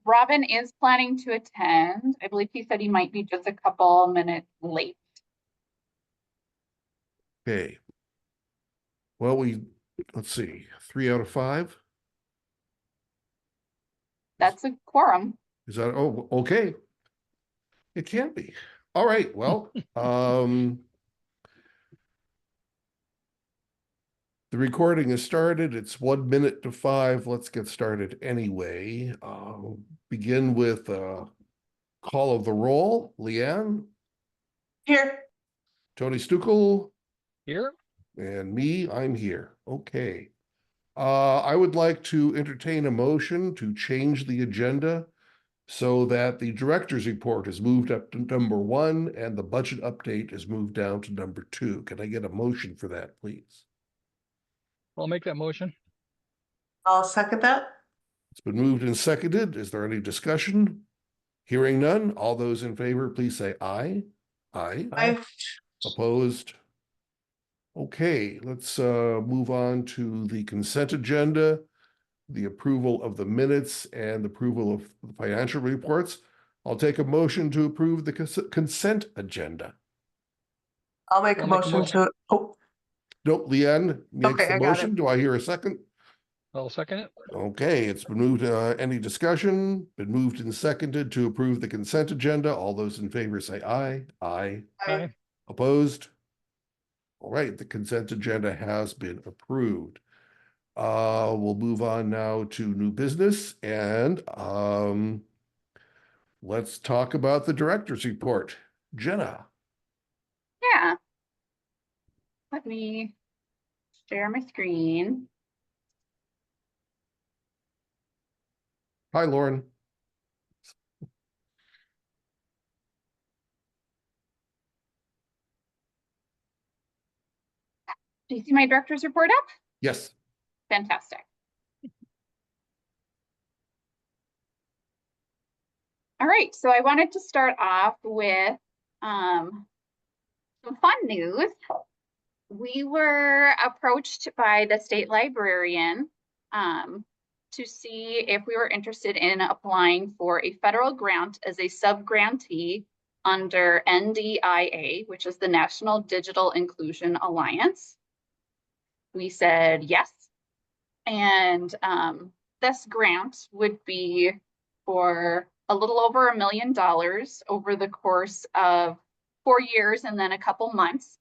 Robin is planning to attend. I believe he said he might be just a couple minutes late. Okay. Well, let's see, 3 out of 5. That's a quorum. Is that, oh, okay. It can't be. All right, well, the recording has started. It's 1 minute to 5. Let's get started anyway. Begin with call of the roll. Leanne, Here. Tony Stukel, Here. and me, I'm here. Okay. I would like to entertain a motion to change the agenda so that the director's report is moved up to number 1 and the budget update is moved down to number 2. Can I get a motion for that, please? I'll make that motion. I'll second that. It's been moved and seconded. Is there any discussion? Hearing none, all those in favor, please say aye. Aye. Aye. Opposed? Okay, let's move on to the consent agenda, the approval of the minutes and the approval of the financial reports. I'll take a motion to approve the consent agenda. I'll make a motion to, oh, Nope, Leanne makes Okay, the I got motion. it. Do I hear a second? I'll second it. Okay, it's been moved. Any discussion? Been moved and seconded to approve the consent agenda. All those in favor say aye. Aye. Aye. Opposed? All right, the consent agenda has been approved. We'll move on now to new business and let's talk about the director's report. Jenna. Yeah. Let me share my screen. Hi, Lauren. Do you see my director's report up? Yes. Fantastic. All right, so I wanted to start off with some fun news. We were approached by the state librarian to see if we were interested in applying for a federal grant as a sub-grantee under NDIA, which is the National Digital Inclusion Alliance. We said yes. And this grant would be for a little over $1 million over the course of 4 years and then a couple months,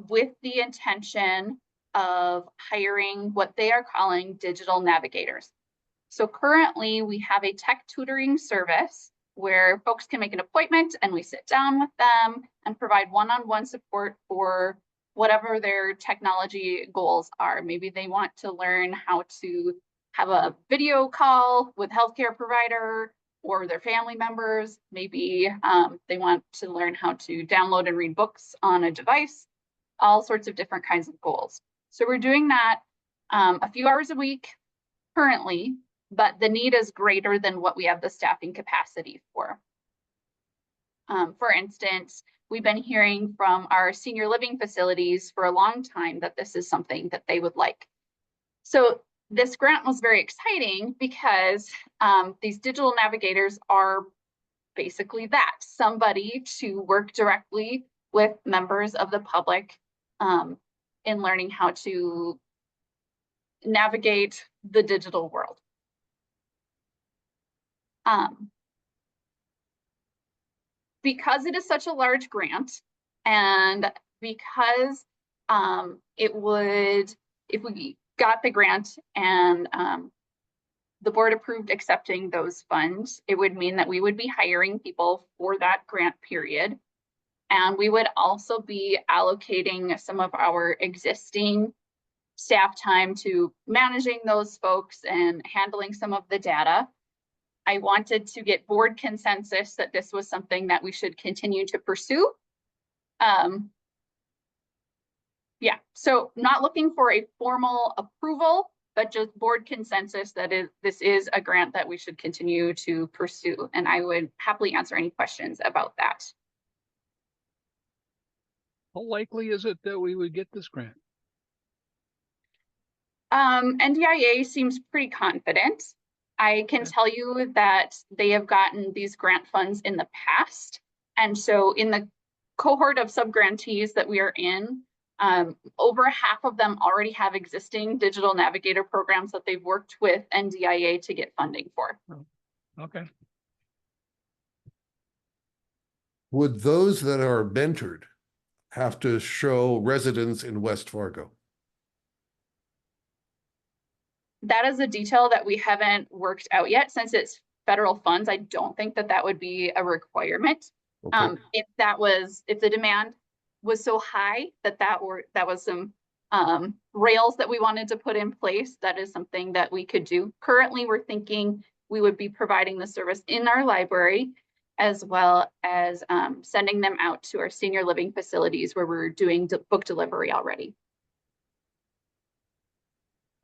with the intention of hiring what they are calling digital navigators. So currently we have a tech tutoring service where folks can make an appointment and we sit down with them and provide one-on-one support for whatever their technology goals are. Maybe they want to learn how to have a video call with healthcare provider or their family members. Maybe they want to learn how to download and read books on a device, all sorts of different kinds of goals. So we're doing that a few hours a week currently, but the need is greater than what we have the staffing capacity for. For instance, we've been hearing from our senior living facilities for a long time that this is something that they would like. So this grant was very exciting because these digital navigators are basically that, somebody to work directly with members of the public in learning how to navigate the digital world. Because it is such a large grant, and because it would, if we got the grant and the board approved accepting those funds, it would mean that we would be hiring people for that grant period. And we would also be allocating some of our existing staff time to managing those folks and handling some of the data. I wanted to get board consensus that this was something that we should continue to pursue. Yeah, so not looking for a formal approval, but just board consensus that this is a grant that we should continue to pursue. And I would happily answer any questions about that. How likely is it that we would get this grant? NDIA seems pretty confident. I can Okay. tell you that they have gotten these grant funds in the past. And so in the cohort of subgrantees that we are in, over half of them already have existing digital navigator programs that they've worked with NDIA to get funding for. Okay. Would those that are mentored have to show residence in West Fargo? That is a detail that we haven't worked out yet. Since it's federal funds, I don't think that that would be a requirement. Okay, If the demand was so high that that was some rails that we wanted to put in place, that is something that we could do. Currently, we're thinking we would be providing the service in our library, as well as sending them out to our senior living facilities where we're doing book delivery already.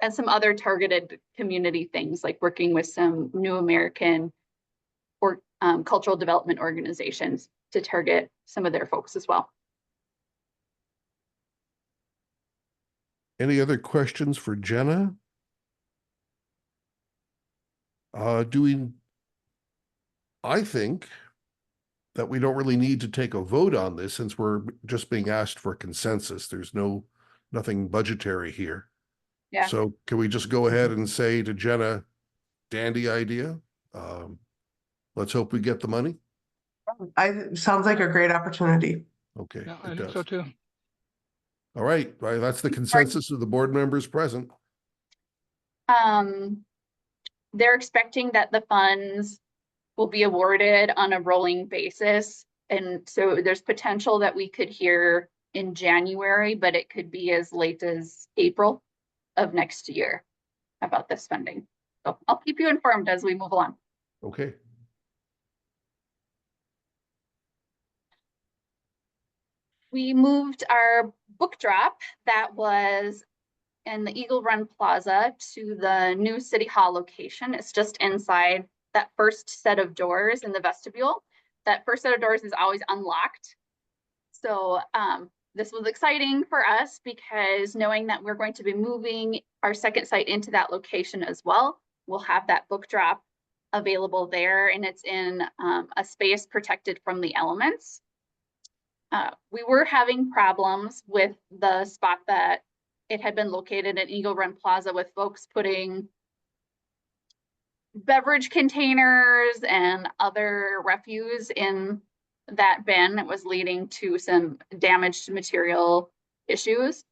And some other targeted community things, like working with some New American or cultural development organizations to target some of their folks as well. any other questions for Jenna? I think that we don't really need to take a vote on this since we're just being asked for consensus. There's nothing budgetary here. Yeah. So can we just go ahead and say to Jenna, dandy idea? Let's hope we get the money. Sounds like a great opportunity. Okay, Yeah, I it think so does. too. All right, that's the consensus of the board members present. They're expecting that the funds will be awarded on a rolling basis. And so there's potential that we could hear in January, but it could be as late as April of next year about this funding. So I'll keep you informed as we move along. Okay, We moved our book drop that was in the Eagle Run Plaza to the new City Hall location. It's just inside that first set of doors in the vestibule. That first set of doors is always unlocked. So this was exciting for us because knowing that we're going to be moving our second site into that location as well, we'll have that book drop available there, and it's in a space protected from the elements. We were having problems with the spot that it had been located at Eagle Run Plaza with folks putting beverage containers and other refuse in that bin. That was leading to some damaged material issues.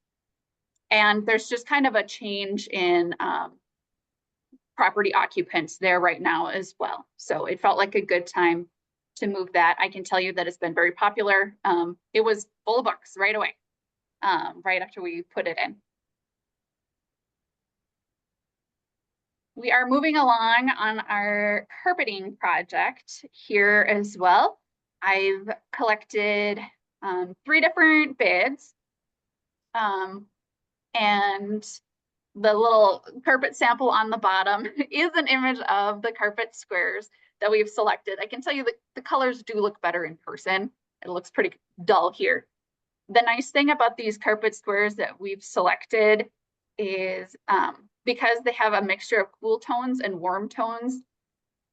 And there's just kind of a change in property occupants there right now as well. So it felt like a good time to move that. I can tell you that it's been very popular. It was full of books right away, right after we put it in. We are moving along on our carpeting project here as well. I've collected 3 different bids. And the little carpet sample on the bottom is an image of the carpet squares that we've selected. I can tell you that the colors do look better in person. It looks pretty dull here. The nice thing about these carpet squares that we've selected is because they have a mixture of cool tones and warm tones,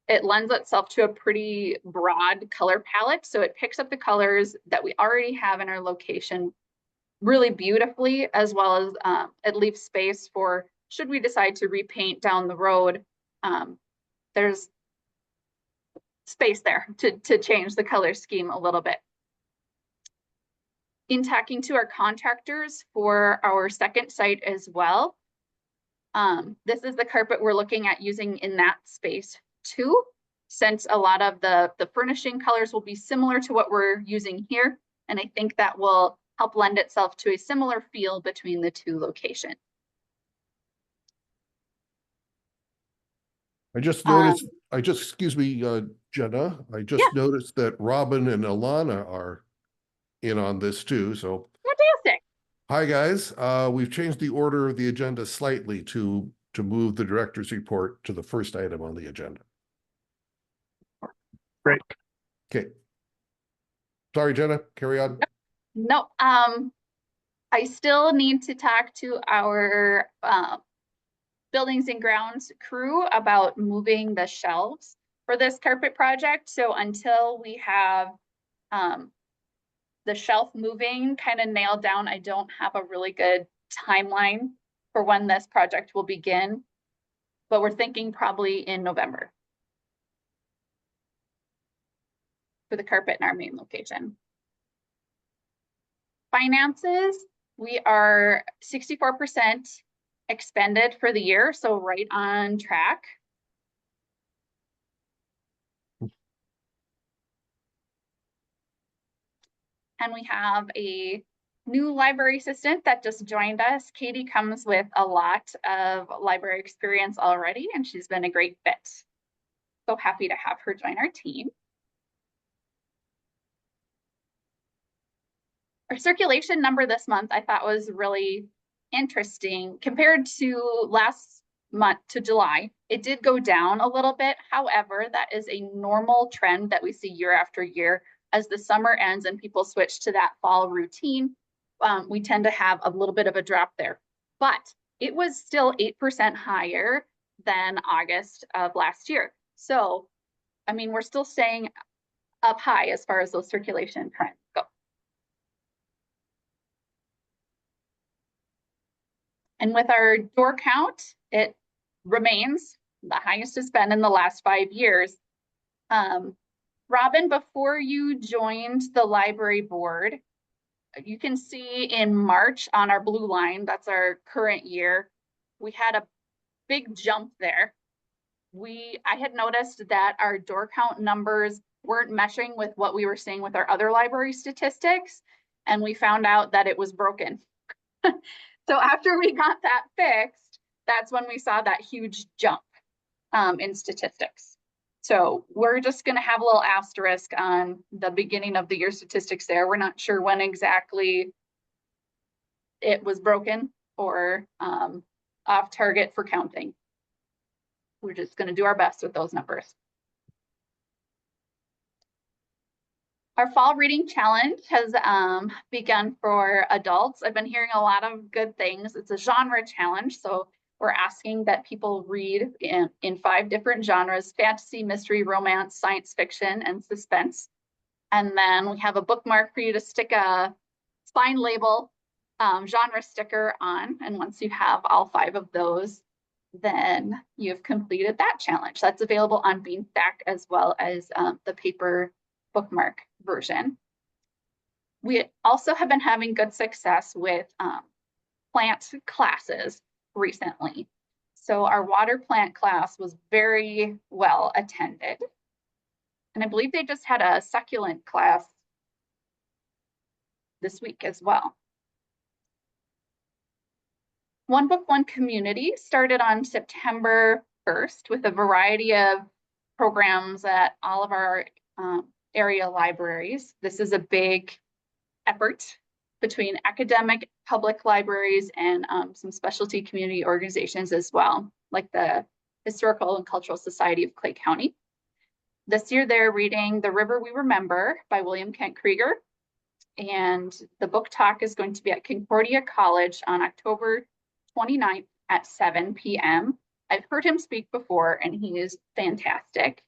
it lends itself to a pretty broad color palette. So it picks up the colors that we already have in our location really beautifully, as well as it leaves space for, should we decide to repaint down the road, there's space there to change the color scheme a little bit. In talking to our contractors for our second site as well, this is the carpet we're looking at using in that space too, since a lot of the furnishing colors will be similar to what we're using here. And I think that will help lend itself to a similar feel between the 2 locations. I just noticed, excuse me, Jenna, I just noticed that Robin and Alana are in on this too, so. Fantastic. Hi, guys. We've changed the order of the agenda slightly to move the director's report to the first item on the agenda. Great. Okay. Sorry, Jenna, carry on. No, I still need to talk to our buildings and grounds crew about moving the shelves for this carpet project. So until we have the shelf moving kind of nailed down, I don't have a really good timeline for when this project will begin, but we're thinking probably in November for the carpet in our main location. Finances, we are 64% expended for the year, so right on track. And we have a new library assistant that just joined us. Katie comes with a lot of library experience already, and she's been a great fit. So happy to have her join our team. Our circulation number this month I thought was really interesting compared to last month to July. It did go down a little bit. However, that is a normal trend that we see year after year. As the summer ends and people switch to that fall routine, we tend to have a little bit of a drop there. But it was still 8% higher than August of last year. So, I mean, we're still staying up high as far as those circulation trends go. And with our door count, it remains the highest it's been in the last 5 years. Robin, before you joined the library board, you can see in March on our blue line, that's our current year, we had a big jump there. I had noticed that our door count numbers weren't meshing with what we were seeing with our other library statistics, and we found out that it was broken. So after we got that fixed, that's when we saw that huge jump in statistics. So we're just going to have a little asterisk on the beginning of the year statistics there. We're not sure when exactly it was broken or off target for counting. We're just going to do our best with those numbers. Our fall reading challenge has begun for adults. I've been hearing a lot of good things. It's a genre challenge, so we're asking that people read in 5 different genres: fantasy, mystery, romance, science fiction, and suspense. And then we have a bookmark for you to stick a spine label genre sticker on. And once you have all 5 of those, then you've completed that challenge. That's available on Beanstack as well as the paper bookmark version. We also have been having good success with plant classes recently. So our water plant class was very well attended. And I believe they just had a succulent class this week as well. One Book, One Community started on September 1st with a variety of programs at all of our area libraries. This is a big effort between academic public libraries and some specialty community organizations as well, like the Historical and Cultural Society of Clay County. This year they're reading The River We Remember by William Kent Krieger. And the book talk is going to be at Concordia College on October 29th at 7 p.m. I've heard him speak before and he is fantastic.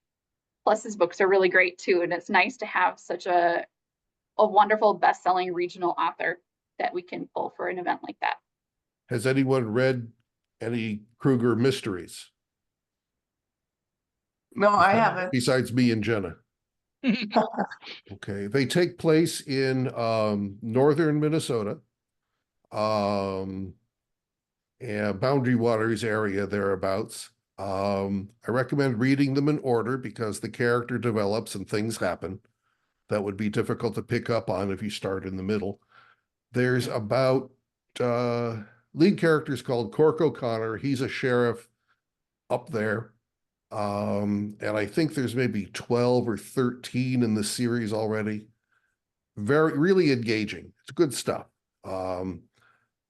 Plus his books are really great too. And it's nice to have such a wonderful best-selling regional author that we can pull for an event like that. Has anyone read any Kruger mysteries? No, I haven't. Besides me and Jenna. Okay, they take place in northern Minnesota, and Boundary Waters area thereabouts. I recommend reading them in order because the character develops and things happen that would be difficult to pick up on if you start in the middle. There's about lead characters called Cork O'Connor. He's a sheriff up there. And I think there's maybe 12 or 13 in the series already. Really engaging. It's good stuff.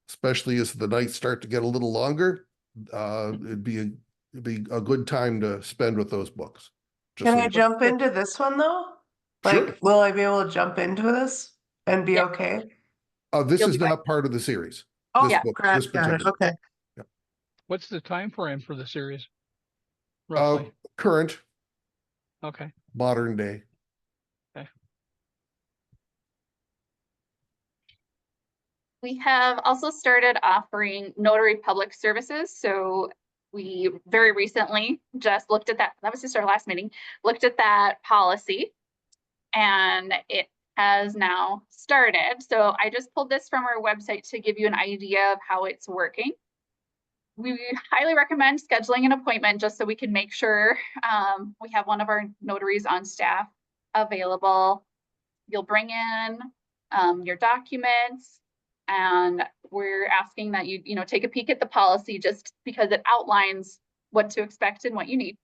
Especially as the nights start to get a little longer. It'd be a good time to spend with those books. Can I jump into this one though? Sure. Like, will I be able to jump into this and be okay? This You'll is be fine. not part of the series. Oh, This yeah, book, got this it. particular. Okay. Yeah. What's the time frame for the series? Roughly. Current, Okay. modern day. We have also started offering notary public services. So we very recently just looked at that. That was just our last meeting, looked at that policy, and it has now started. So I just pulled this from our website to give you an idea of how it's working. We highly recommend scheduling an appointment just so we can make sure we have one of our notaries on staff available. You'll bring in your documents, and we're asking that you take a peek at the policy just because it outlines what to expect and what you need.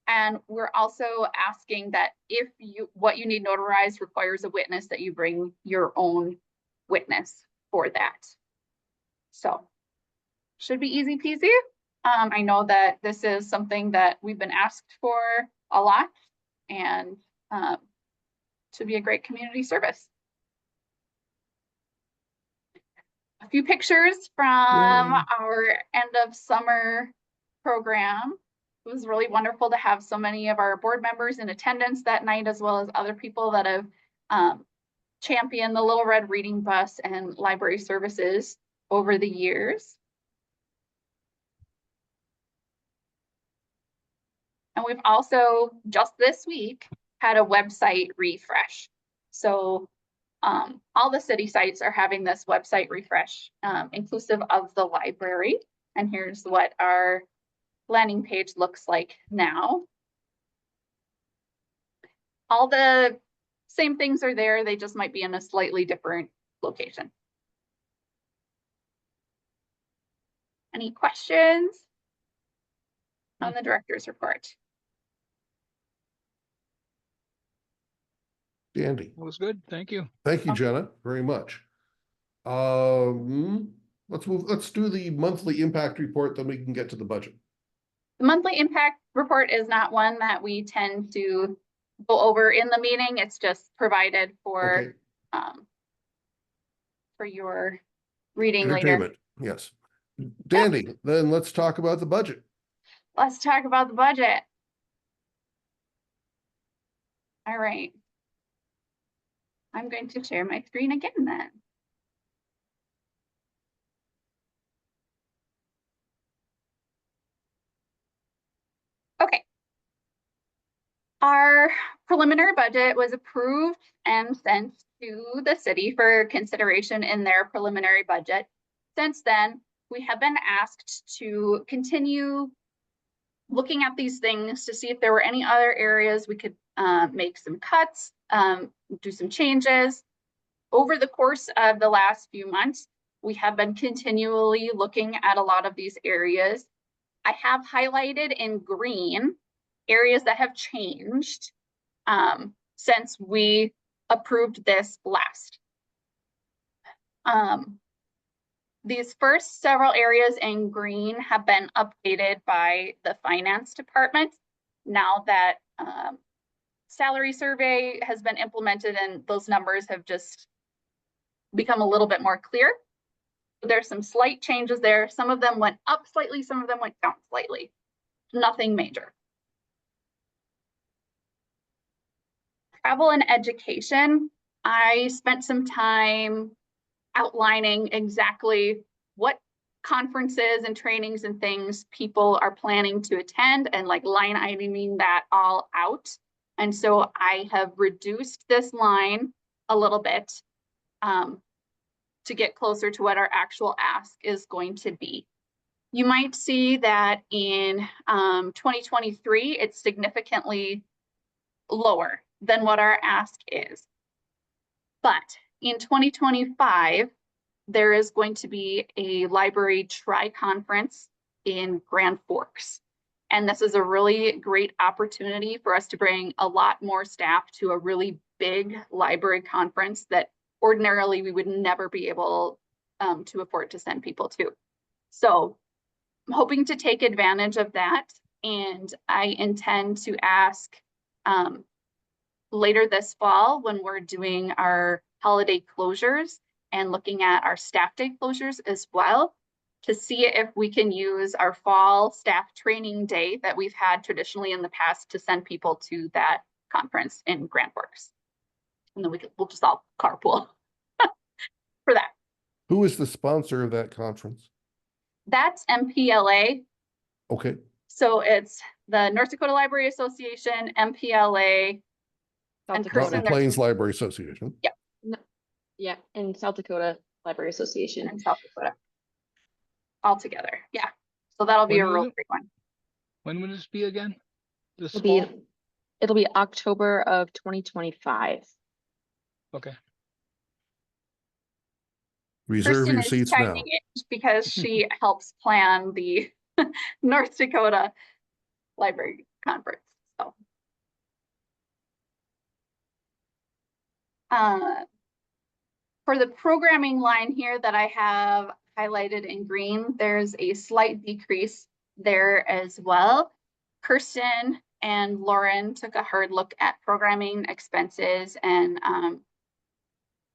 And we're also asking that if what you need notarized requires a witness, that you bring your own witness for that. So should be easy peasy. I know that this is something that we've been asked for a lot, and should be a great community service. A few pictures from Yay. our end of summer program. It was really wonderful to have so many of our board members in attendance that night, as well as other people that have championed the Little Red Reading Bus and library services over the years. And we've also just this week had a website refresh. So all the city sites are having this website refresh, inclusive of the library. And here's what our landing page looks like now. All the same things are there, they just might be in a slightly different location. Any questions on the director's report? Dandy. That was good. Thank you. Thank you, Jenna, very much. Let's do the monthly impact report, then we can get to the budget. The monthly impact report is not one that we tend to go over in the meeting. It's just provided Okay, for your reading later. entertainment, yes. Dandy, then let's talk about the budget. Let's talk about the budget. All right. I'm going to share my screen again then. Okay. Our preliminary budget was approved and sent to the city for consideration in their preliminary budget. Since then, we have been asked to continue looking at these things to see if there were any other areas we could make some cuts, do some changes. Over the course of the last few months, we have been continually looking at a lot of these areas. I have highlighted in green areas that have changed since we approved this last. These first several areas in green have been updated by the finance department now that salary survey has been implemented and those numbers have just become a little bit more clear. There's some slight changes there. Some of them went up slightly, some of them went down slightly. Nothing major. Travel and education. I spent some time outlining exactly what conferences and trainings and things people are planning to attend and like line iteming that all out. And so I have reduced this line a little bit to get closer to what our actual ask is going to be. You might see that in 2023, it's significantly lower than what our ask is. But in 2025, there is going to be a library tri-conference in Grand Forks. And this is a really great opportunity for us to bring a lot more staff to a really big library conference that ordinarily we would never be able to afford to send people to. So I'm hoping to take advantage of that. And I intend to ask later this fall when we're doing our holiday closures and looking at our staff day closures as well. to see if we can use our fall staff training day that we've had traditionally in the past to send people to that conference in Grand Forks. And then we'll just all carpool for that. Who is the sponsor of that conference? That's MPLA. Okay, So it's the North Dakota Library Association, MPLA, South and Dakota. Kristen, Mountain Plains Library Association. Yeah, and South Dakota Library Association. in South Dakota. All together, yeah. So that'll be When a real was it? great one. When will this be again? This It'll be, fall? it'll be October of 2025. Okay. Reserve Kristen your is seats chiming now. in because she helps plan the North Dakota Library Conference, so. For the programming line here that I have highlighted in green, there's a slight decrease there as well. Kirsten and Lauren took a hard look at programming expenses, and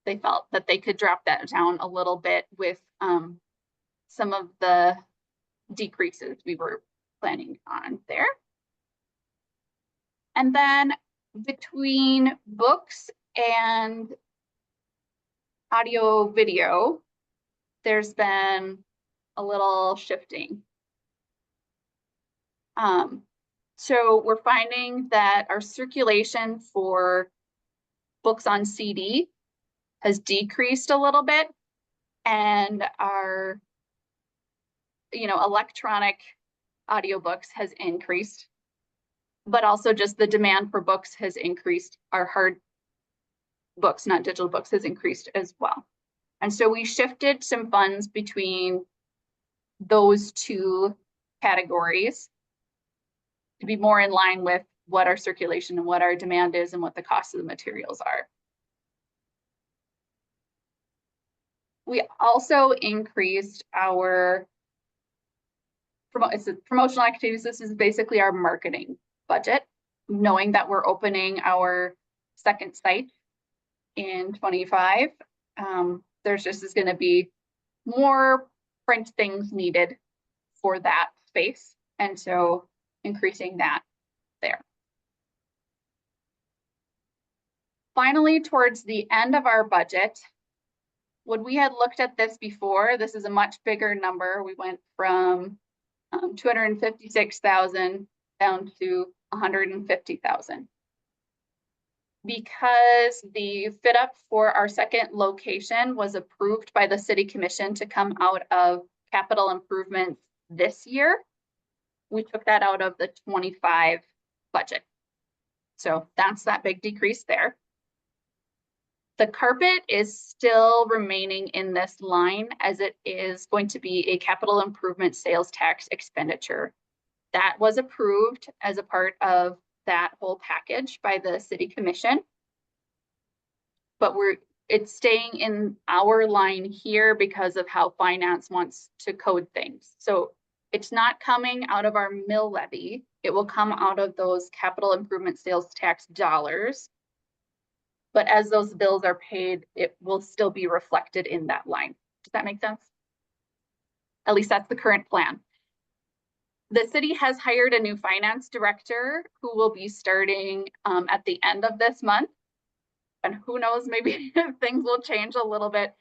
they felt that they could drop that down a little bit with some of the decreases we were planning on there. And then between books and audio video, there's been a little shifting. So we're finding that our circulation for books on CD has decreased a little bit, and our, electronic audiobooks has increased, but also just the demand for books has increased. Our hard books, not digital books, has increased as well. And so we shifted some funds between those two categories to be more in line with what our circulation and what our demand is and what the cost of the materials are. We also increased our promotional activities. This is basically our marketing budget, knowing that we're opening our second site in 25. There's just is going to be more print things needed for that space, and so increasing that there. Finally, towards the end of our budget, when we had looked at this before, this is a much bigger number. We went from 256,000 down to 150,000. Because the fit up for our second location was approved by the city commission to come out of capital improvements this year, we took that out of the 25 budget. So that's that big decrease there. The carpet is still remaining in this line as it is going to be a capital improvement sales tax expenditure. That was approved as a part of that whole package by the city commission. But it's staying in our line here because of how finance wants to code things. So it's not coming out of our mill levy. It will come out of those capital improvement sales tax dollars. But as those bills are paid, it will still be reflected in that line. Does that make sense? At least that's the current plan. The city has hired a new finance director who will be starting at the end of this month. And who knows, maybe things will change a little bit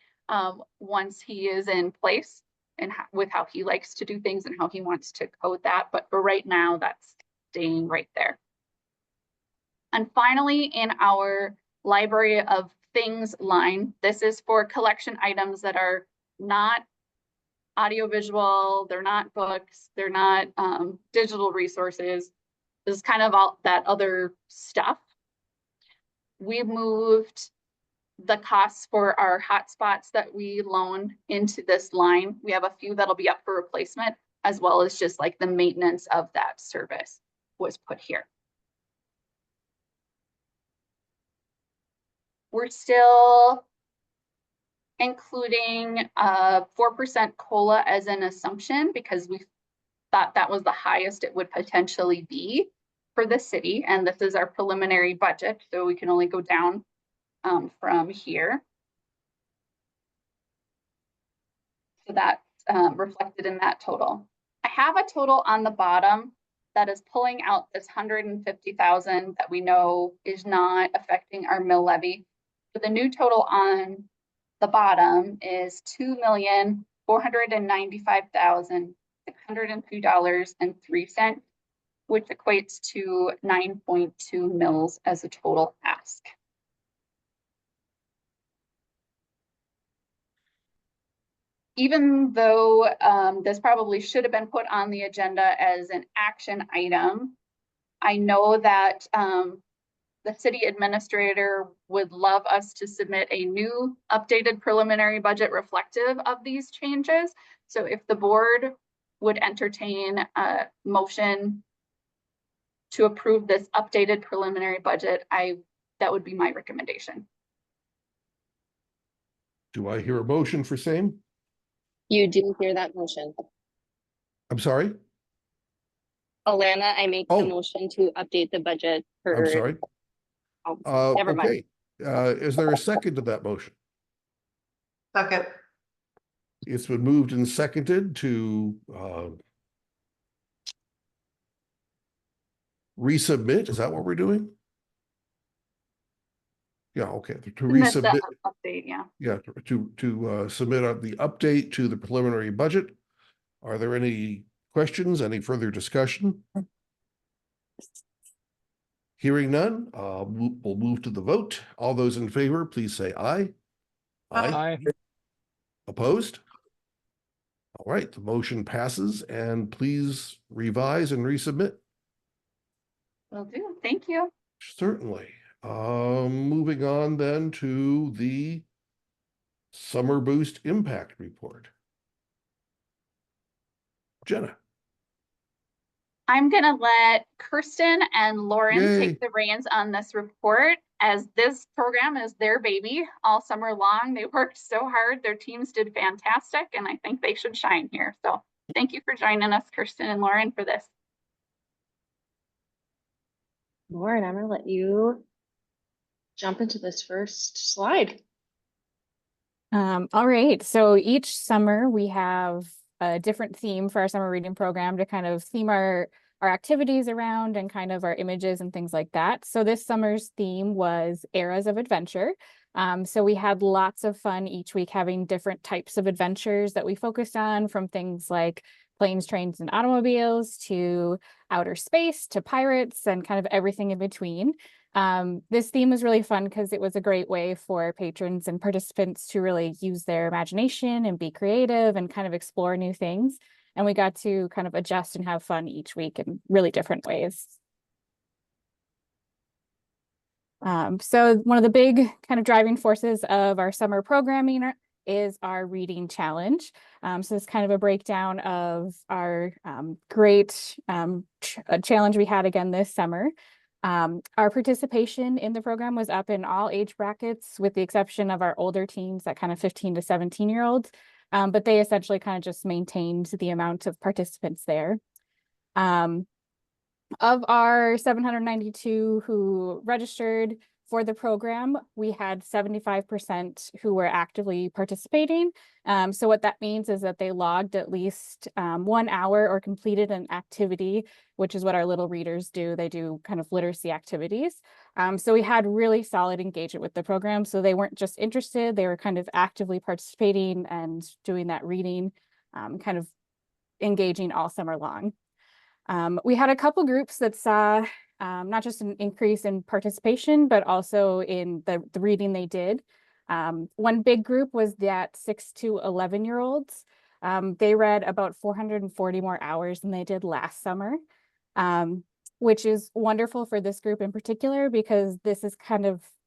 once he is in place and with how he likes to do things and how he wants to code that. But for right now, that's staying right there. And finally, in our library of things line, this is for collection items that are not audiovisual, they're not books, they're not digital resources. This is kind of all that other stuff. We moved the costs for our hotspots that we loan into this line. We have a few that'll be up for replacement, as well as just like the maintenance of that service was put here. We're still including a 4% COLA as an assumption because we thought that was the highest it would potentially be for the city. And this is our preliminary budget, so we can only go down from here. So that's reflected in that total. I have a total on the bottom that is pulling out this 150,000 that we know is not affecting our mill levy. So the new total on the bottom is $2,495,602.03, which equates to 9.2 mills as a total ask. Even though this probably should have been put on the agenda as an action item, I know that the city administrator would love us to submit a new updated preliminary budget reflective of these changes. So if the board would entertain a motion to approve this updated preliminary budget, that would be my recommendation. Do I hear a motion for same? You do hear that motion. I'm sorry? Alana, I make the Oh. motion to update the budget I'm for. sorry. Oh, never mind. Okay. Is there a second to that motion? Second. It's been moved and seconded to resubmit. Is that what we're doing? Yeah, okay. To Submit the resubmit, update, yeah. yeah, to submit the update to the preliminary budget. Are there any questions, any further discussion? Hearing none, we'll move to the vote. All those in favor, please say aye. Aye. Opposed? All right, the motion passes, and please revise and resubmit. Will do. Thank you. Certainly. Moving on then to the Summer Boost Impact Report. Jenna. I'm gonna let Kirsten and Lauren Yay. take the reins on this report, as this program is their baby all summer long. They worked so hard. Their teams did fantastic, and I think they should shine here. So thank you for joining us, Kirsten and Lauren, for this. Lauren, I'm gonna let you jump into this first slide. All right, so each summer we have a different theme for our summer reading program to kind of theme our activities around and kind of our images and things like that. So this summer's theme was Eras of Adventure. So we had lots of fun each week having different types of adventures that we focused on, from things like planes, trains, and automobiles to outer space to pirates and kind of everything in between. This theme was really fun because it was a great way for patrons and participants to really use their imagination and be creative and kind of explore new things. And we got to kind of adjust and have fun each week in really different ways. So one of the big kind of driving forces of our summer programming is our reading challenge. So it's kind of a breakdown of our great challenge we had again this summer. Our participation in the program was up in all age brackets, with the exception of our older teens, that kind of 15 to 17-year-olds. But they essentially kind of just maintained the amount of participants there. Of our 792 who registered for the program, we had 75% who were actively participating. So what that means is that they logged at least 1 hour or completed an activity, which is what our little readers do. They do kind of literacy activities. So we had really solid engagement with the program. So they weren't just interested, they were kind of actively participating and doing that reading, kind of engaging all summer long. We had a couple groups that saw not just an increase in participation, but also in the reading they did. One big group was that 6 to 11-year-olds. They read about 440 more hours than they did last summer, which is wonderful for this group in particular, because this is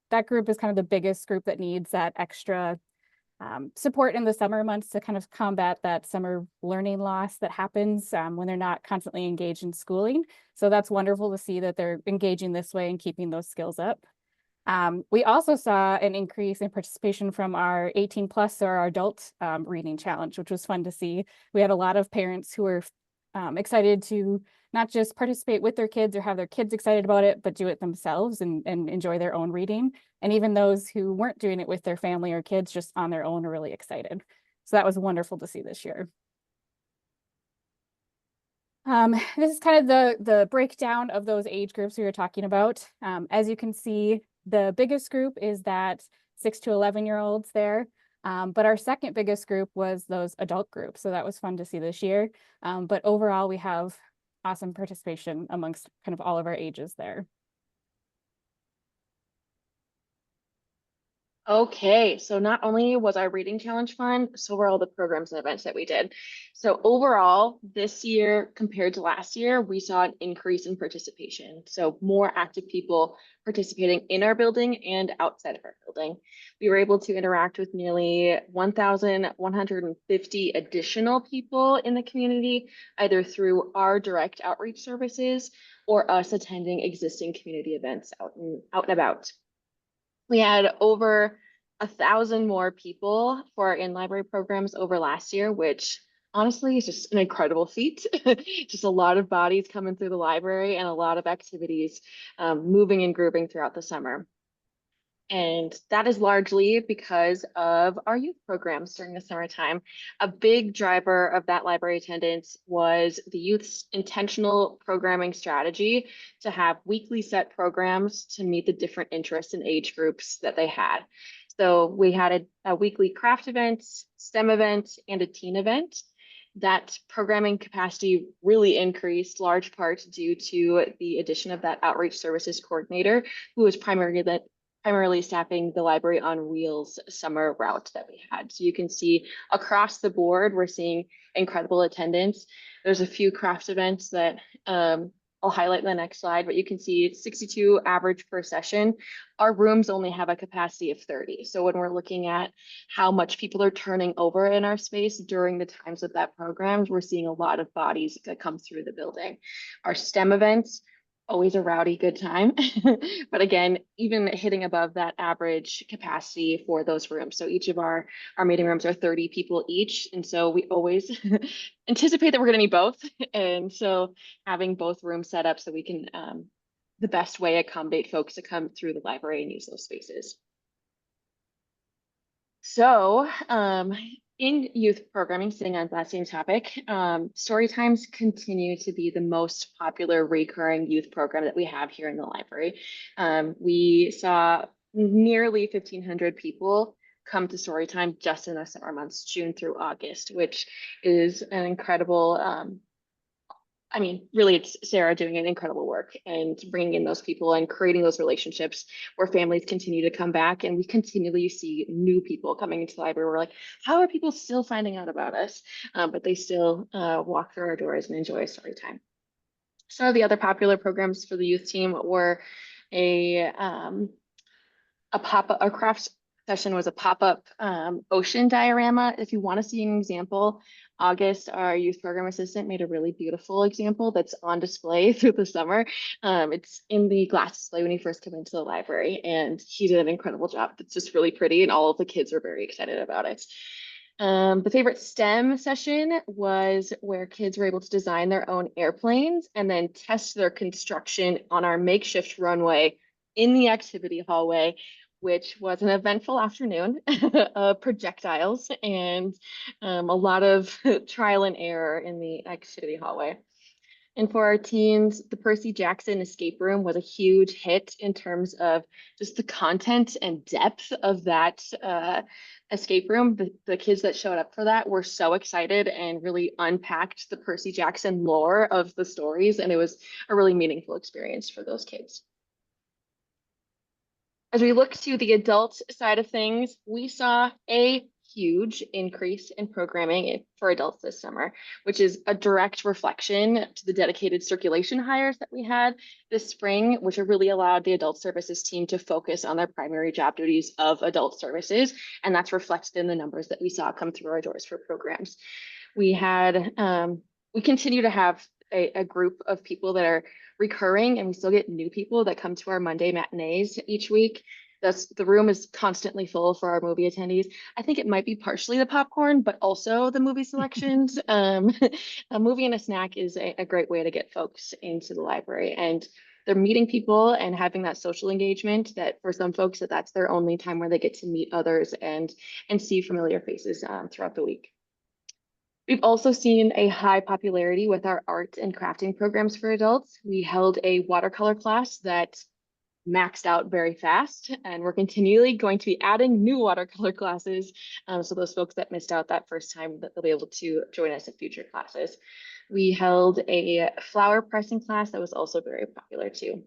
that group is kind of the biggest group that needs that extra support in the summer months to kind of combat that summer learning loss that happens when they're not constantly engaged in schooling. So that's wonderful to see that they're engaging this way and keeping those skills up. We also saw an increase in participation from our 18 plus, or our adult reading challenge, which was fun to see. We had a lot of parents who were excited to not just participate with their kids or have their kids excited about it, but do it themselves and enjoy their own reading. And even those who weren't doing it with their family or kids, just on their own, are really excited. So that was wonderful to see this year. This is kind of the breakdown of those age groups we were talking about. As you can see, the biggest group is that 6 to 11-year-olds there. But our second biggest group was those adult groups. So that was fun to see this year. But overall, we have awesome participation amongst kind of all of our ages there. Okay, so not only was our reading challenge fun, so were all the programs and events that we did. So overall, this year compared to last year, we saw an increase in participation. So more active people participating in our building and outside of our building. We were able to interact with nearly 1,150 additional people in the community, either through our direct outreach services or us attending existing community events out and about. We had over 1,000 more people for our in-library programs over last year, which honestly is just an incredible feat. Just a lot of bodies coming through the library and a lot of activities moving and grouping throughout the summer. And that is largely because of our youth programs during the summertime. A big driver of that library attendance was the youth's intentional programming strategy to have weekly set programs to meet the different interests and age groups that they had. So we had a weekly craft event, STEM event, and a teen event. That programming capacity really increased, large part due to the addition of that outreach services coordinator, who was primarily staffing the library on wheels summer route that we had. So you can see across the board, we're seeing incredible attendance. There's a few craft events that I'll highlight in the next slide, but you can see 62 average per session. Our rooms only have a capacity of 30. So when we're looking at how much people are turning over in our space during the times of that program, we're seeing a lot of bodies that come through the building. Our STEM events, always a rowdy good time. But again, even hitting above that average capacity for those rooms. So each of our meeting rooms are 30 people each. And so we always anticipate that we're going to need both. And so having both rooms set up so we can the best way accommodate folks to come through the library and use those spaces. So in youth programming, staying on that same topic, story times continue to be the most popular recurring youth program that we have here in the library. We saw nearly 1,500 people come to story time just in the summer months, June through August, which is an incredible, I mean, really, it's Sarah doing an incredible work and bringing in those people and creating those relationships where families continue to come back, and we continually see new people coming into the library. We're like, how are people still finding out about us? But they still walk through our doors and enjoy story time. Some of the other popular programs for the youth team were a craft session was a pop-up ocean diorama. If you want to see an example, August, our youth program assistant, made a really beautiful example that's on display through the summer. It's in the glass display when you first come into the library, and he did an incredible job. It's just really pretty, and all of the kids are very excited about it. The favorite STEM session was where kids were able to design their own airplanes and then test their construction on our makeshift runway in the activity hallway, which was an eventful afternoon of projectiles and a lot of trial and error in the activity hallway. And for our teens, the Percy Jackson escape room was a huge hit in terms of just the content and depth of that escape room. The kids that showed up for that were so excited and really unpacked the Percy Jackson lore of the stories, and it was a really meaningful experience for those kids. As we look to the adult side of things, we saw a huge increase in programming for adults this summer, which is a direct reflection to the dedicated circulation hires that we had this spring, which really allowed the adult services team to focus on their primary job duties of adult services. And that's reflected in the numbers that we saw come through our doors for programs. We continue to have a group of people that are recurring, and we still get new people that come to our Monday matinees each week. The room is constantly full for our movie attendees. I think it might be partially the popcorn, but also the movie selections. A movie and a snack is a great way to get folks into the library, and they're meeting people and having that social engagement that for some folks that's their only time where they get to meet others and see familiar faces throughout the week. We've also seen a high popularity with our art and crafting programs for adults. We held a watercolor class that maxed out very fast, and we're continually going to be adding new watercolor classes. So those folks that missed out that first time, that they'll be able to join us in future classes. We held a flower pressing class that was also very popular too.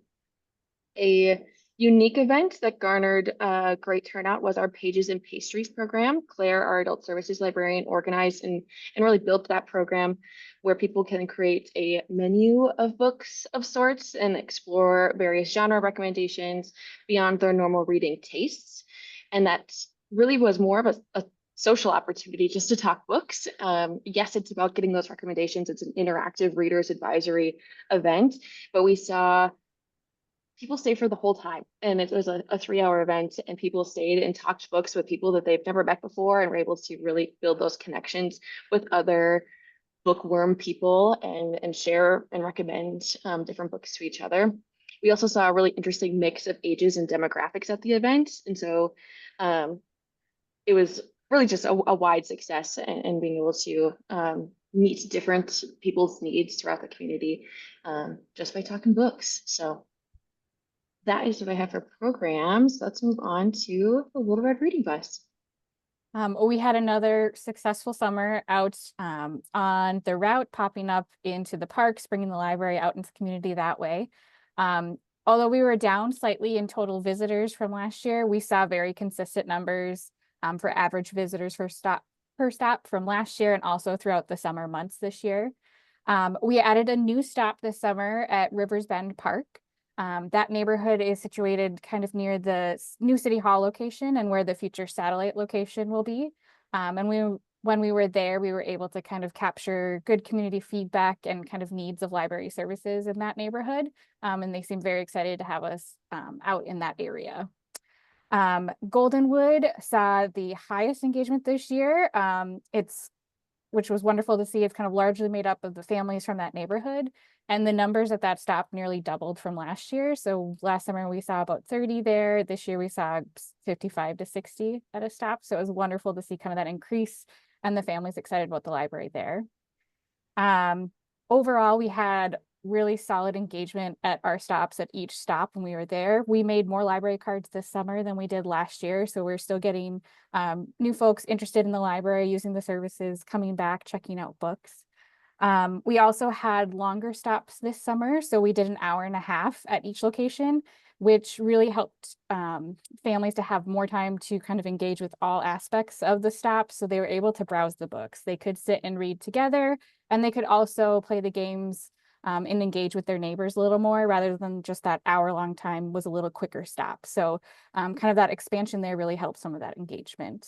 A unique event that garnered a great turnout was our Pages and Pastries program. Claire, our adult services librarian, organized and really built that program where people can create a menu of books of sorts and explore various genre recommendations beyond their normal reading tastes. And that really was more of a social opportunity just to talk books. Yes, it's about getting those recommendations. It's an interactive readers advisory event, but we saw people stay for the whole time. And it was a 3-hour event, and people stayed and talked books with people that they've never met before and were able to really build those connections with other bookworm people and share and recommend different books to each other. We also saw a really interesting mix of ages and demographics at the event. And so it was really just a wide success and being able to meet different people's needs throughout the community just by talking books. So that is what I have for programs. Let's move on to the Little Red Reading Bus. We had another successful summer out on the route, popping up into the parks, bringing the library out into the community that way. Although we were down slightly in total visitors from last year, we saw very consistent numbers for average visitors per stop from last year and also throughout the summer months this year. We added a new stop this summer at Rivers Bend Park. That neighborhood is situated kind of near the new City Hall location and where the future satellite location will be. And when we were there, we were able to kind of capture good community feedback and kind of needs of library services in that neighborhood. And they seem very excited to have us out in that area. Goldenwood saw the highest engagement this year. Which was wonderful to see. It's kind of largely made up of the families from that neighborhood. And the numbers at that stop nearly doubled from last year. So last summer we saw about 30 there. This year we saw 55 to 60 at a stop. So it was wonderful to see kind of that increase and the families excited about the library there. Overall, we had really solid engagement at our stops at each stop when we were there. We made more library cards this summer than we did last year. So we're still getting new folks interested in the library, using the services, coming back, checking out books. We also had longer stops this summer. So we did an hour and a half at each location, which really helped families to have more time to kind of engage with all aspects of the stop. So they were able to browse the books. They could sit and read together, and they could also play the games and engage with their neighbors a little more, rather than just that hour-long time was a little quicker stop. So kind of that expansion there really helped some of that engagement.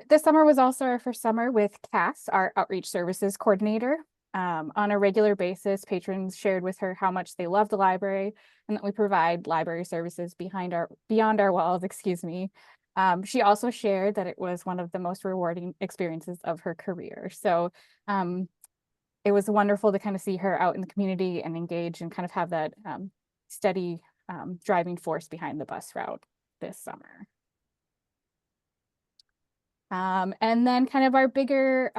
This summer was also our first summer with Cass, our outreach services coordinator. On a regular basis, patrons shared with her how much they love the library and that we provide library services beyond our walls, excuse me. She also shared that it was one of the most rewarding experiences of her career. So it was wonderful to kind of see her out in the community and engage and kind of have that steady driving force behind the bus route this summer. And then kind of our bigger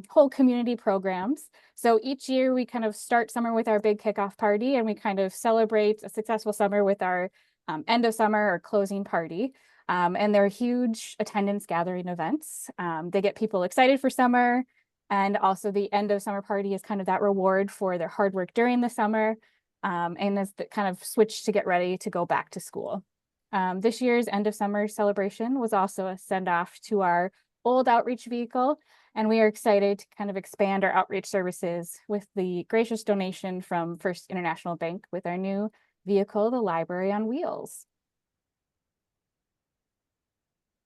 whole community programs. So each year we kind of start summer with our big kickoff party, and we kind of celebrate a successful summer with our end of summer or closing party. And they're huge attendance gathering events. They get people excited for summer. And also the end of summer party is kind of that reward for their hard work during the summer, and is the kind of switch to get ready to go back to school. This year's end of summer celebration was also a send off to our old outreach vehicle, and we are excited to kind of expand our outreach services with the gracious donation from First International Bank with our new vehicle, the Library on Wheels.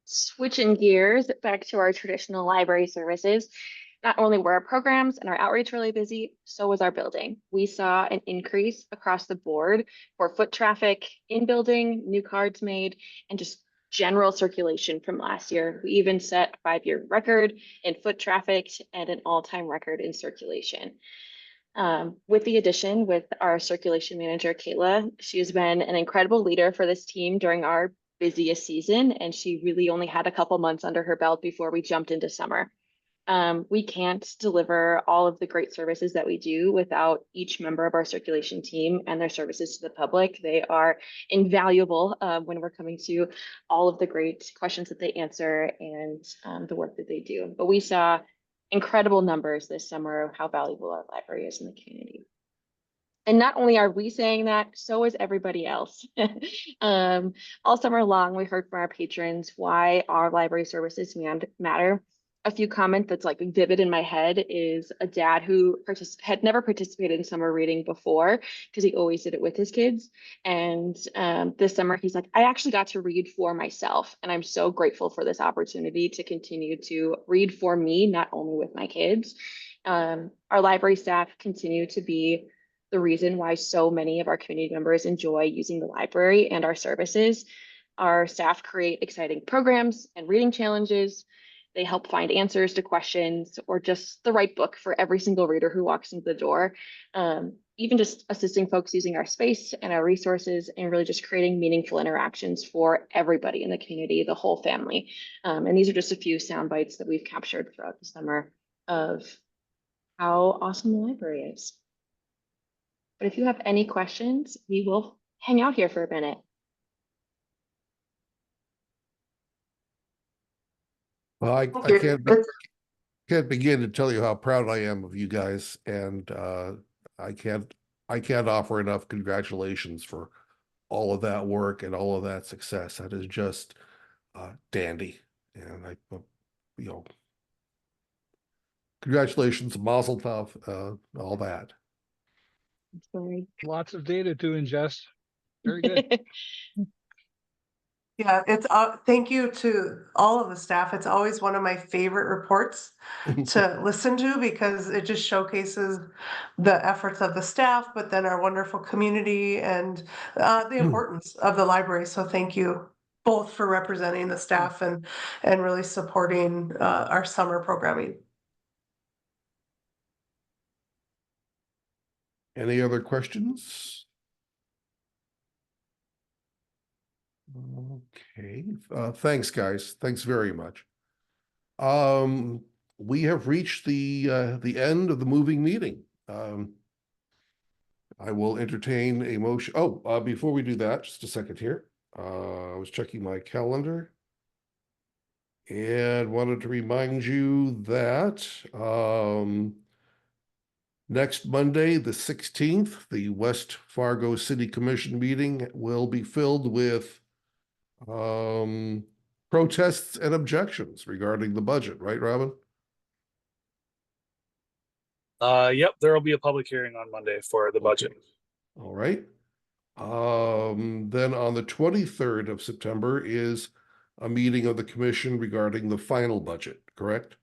Switching gears back to our traditional library services, not only were our programs and our outreach really busy, so was our building. We saw an increase across the board for foot traffic in building, new cards made, and just general circulation from last year. We even set a 5-year record in foot traffic and an all-time record in circulation. With the addition with our circulation manager, Kayla, she has been an incredible leader for this team during our busiest season, and she really only had a couple months under her belt before we jumped into summer. We can't deliver all of the great services that we do without each member of our circulation team and their services to the public. They are invaluable when we're coming to all of the great questions that they answer and the work that they do. But we saw incredible numbers this summer of how valuable our library is in the community. And not only are we saying that, so is everybody else. All summer long, we heard from our patrons why our library services matter. A few comments that's like vivid in my head is a dad who had never participated in summer reading before because he always did it with his kids. And this summer, he's like, I actually got to read for myself. And I'm so grateful for this opportunity to continue to read for me, not only with my kids. Our library staff continue to be the reason why so many of our community members enjoy using the library and our services. Our staff create exciting programs and reading challenges. They help find answers to questions or just the right book for every single reader who walks into the door. Even just assisting folks using our space and our resources and really just creating meaningful interactions for everybody in the community, the whole family. And these are just a few sound bites that we've captured throughout the summer of how awesome the library is. But if you have any questions, we will hang out here for a minute. Well, I Thank you. can't begin to tell you how proud I am of you guys, and I can't offer enough congratulations for all of that work and all of that success. That is just dandy, and congratulations, mazel tov, all that. Sorry. Lots of data to ingest. Very good. Yeah, it's thank you to all of the staff. It's always one of my favorite reports to listen to because it just showcases the efforts of the staff, but then our wonderful community and the importance of the library. So thank you both for representing the staff and really supporting our summer programming. Any other questions? Okay, thanks, guys. Thanks very much. We have reached the end of the moving meeting. I will entertain a motion. Oh, before we do that, just a second here. I was checking my calendar and wanted to remind you that next Monday, the 16th, the West Fargo City Commission meeting will be filled with protests and objections regarding the budget, right, Robin? Yep, there will be a public hearing on Monday for the budget. All right. Then on the 23rd of September is a meeting of the commission regarding the final budget, correct?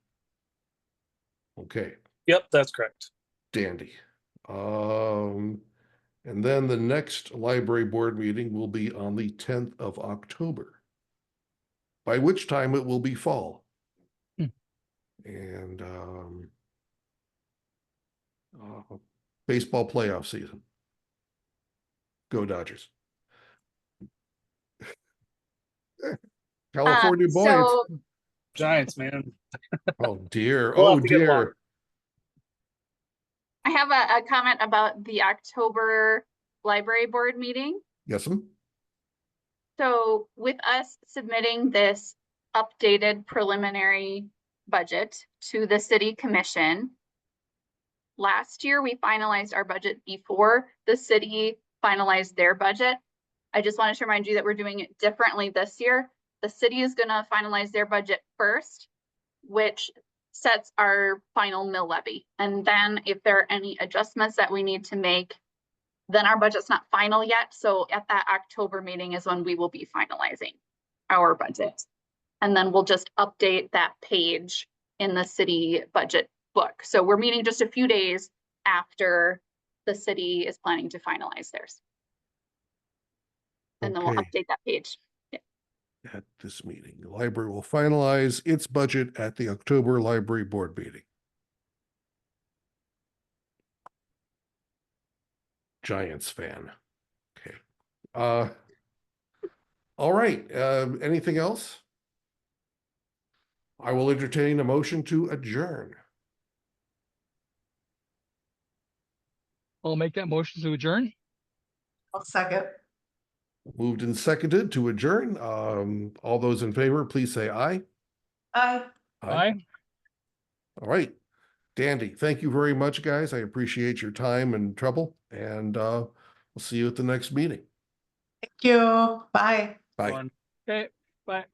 Okay, Yep, that's correct. dandy. And then the next library board meeting will be on the 10th of October, by which time it will be fall. And baseball playoff season. Go Dodgers. California boys. So Giants, man. Oh dear. We'll Oh have to get along. dear. I have a comment about the October library board meeting. Yes, ma'am. So with us submitting this updated preliminary budget to the city commission, last year we finalized our budget before the city finalized their budget. I just wanted to remind you that we're doing it differently this year. The city is going to finalize their budget first, which sets our final mill levy. And then if there are any adjustments that we need to make, then our budget's not final yet. So at that October meeting is when we will be finalizing our budget. And then we'll just update that page in the city budget book. So we're meeting just a few days after the city is planning to finalize theirs. And then we'll Okay. update that page. At this meeting, the library will finalize its budget at the October library board meeting. Giants fan. Okay. All right. Anything else? I will entertain a motion to adjourn. I'll make that motion to adjourn. I'll second. Moved and seconded to adjourn. All those in favor, please say aye. Aye. Aye. All right. Dandy, thank you very much, guys. I appreciate your time and trouble, and we'll see you at the next meeting. Thank you. Bye. Bye. Okay, bye.